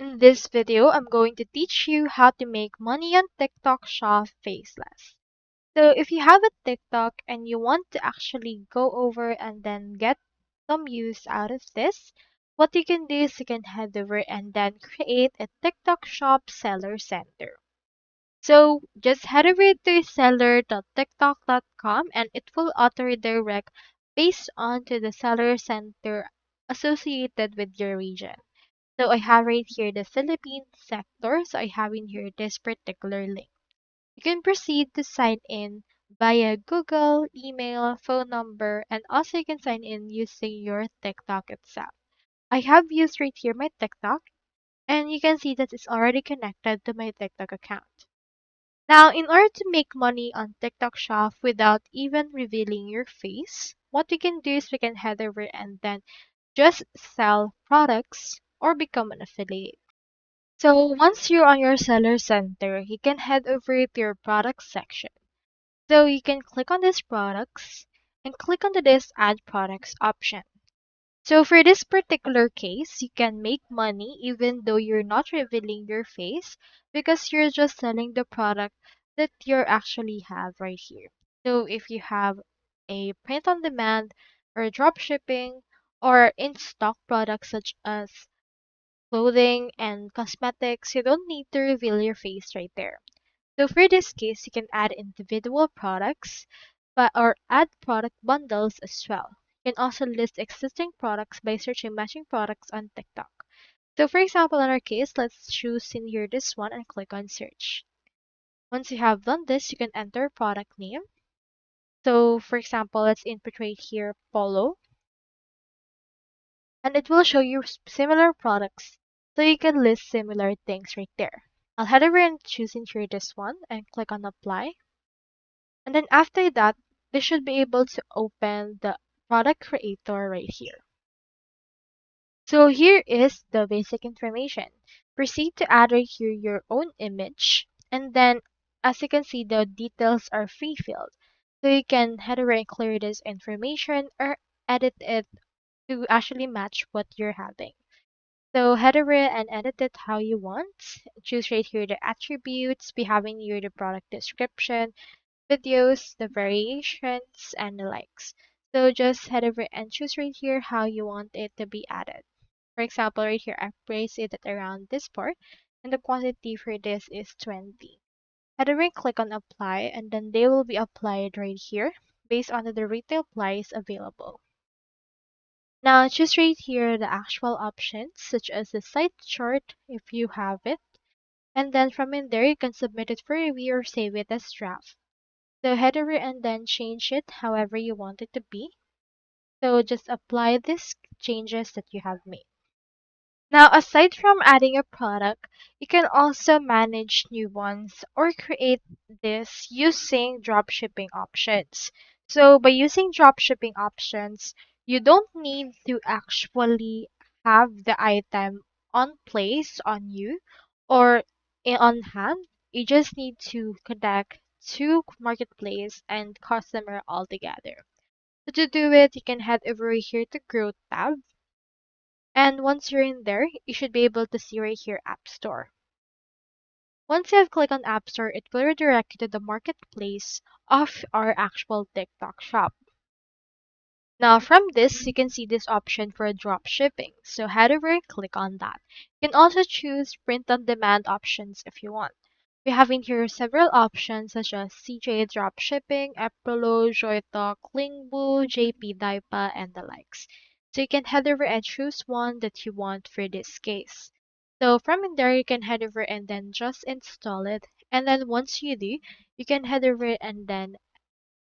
In this video, I'm going to teach you how to make money on TikTok Shop Faceless. So if you have a TikTok and you want to actually go over and then get some use out of this, what you can do is you can head over and then create a TikTok Shop Seller Center. So just head over to seller.tiktok.com and it will auto redirect based on to the seller center associated with your region. So I have right here the Philippines sector. So I have in here this particular link. You can proceed to sign in via Google, email, phone number, and also you can sign in using your TikTok itself. I have used right here my TikTok, and you can see that it's already connected to my TikTok account. Now, in order to make money on TikTok Shop without even revealing your face, what we can do is we can head over and then just sell products or become an affiliate. So once you're on your seller center, you can head over to your products section. So you can click on these products and click on this add products option. So for this particular case, you can make money even though you're not revealing your face because you're just selling the product that you actually have right here. So if you have a print on demand or drop shipping or in stock products such as clothing and cosmetics, you don't need to reveal your face right there. So for this case, you can add individual products or add product bundles as well. You can also list existing products by searching matching products on TikTok. So for example, in our case, let's choose in here this one and click on search. Once you have done this, you can enter product name. So for example, let's input right here polo and it will show you similar products. So you can list similar things right there. I'll head over and choose in here this one and click on apply. And then after that, they should be able to open the product creator right here. So here is the basic information. Proceed to add right here your own image. And then as you can see, the details are free filled. So you can head over and clear this information or edit it to actually match what you're having. So head over and edit it how you want. Choose right here the attributes. We have in here the product description, videos, the variations, and the likes. So just head over and choose right here how you want it to be added. For example, right here, I've placed it at around this part, and the quantity for this is 20. Head over and click on apply, and then they will be applied right here based on the retail price available. Now choose right here the actual options such as the site chart if you have it, and then from in there you can submit it for review or save it as draft. So head over and then change it however you want it to be. So just apply these changes that you have made. Now, aside from adding a product, you can also manage new ones or create this using dropshipping options. So by using dropshipping options, you don't need to actually have the item on place on you or on hand. You just need to connect to marketplace and customer all together. So to do it, you can head over here to Growth tab. And once you're in there, you should be able to see right here App Store. Once you have clicked on App Store, it will redirect you to the marketplace of our actual TikTok shop. Now from this, you can see this option for drop shipping. So head over and click on that. You can also choose print on demand options if you want. We have in here several options such as CJ drop shipping, Epro, Joytalk, Lingbu, JP Daipa, and the likes. So you can head over and choose one that you want for this case. So from in there, you can head over and then just install it. And then once you do, you can head over and then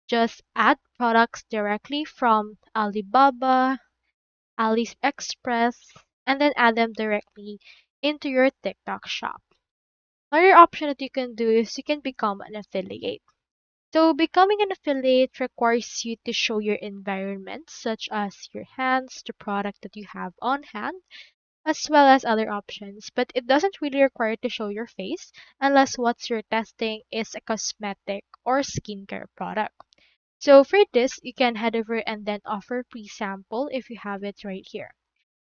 just add products directly from Alibaba, AliExpress, and then add them directly into your TikTok shop. Another option that you can do is you can become an affiliate. So becoming an affiliate requires you to show your environment, such as your hands, the product that you have on hand, as well as other options. But it doesn't really require to show your face unless what you're testing is a cosmetic or skincare product. So for this, you can head over and then offer pre-sample if you have it right here.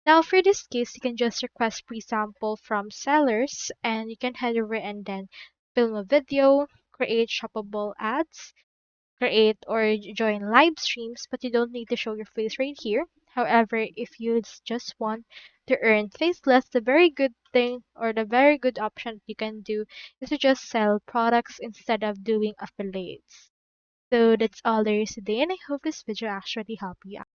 Now for this case, you can just request pre-sample from sellers and you can head over and then film a video, create shoppable ads, create or join live streams, but you don't need to show your face right here. However, if you just want to earn faceless, the very good thing or the very good option you can do is to just sell products instead of doing affiliates. So that's all there is today, and I hope this video actually helped you out.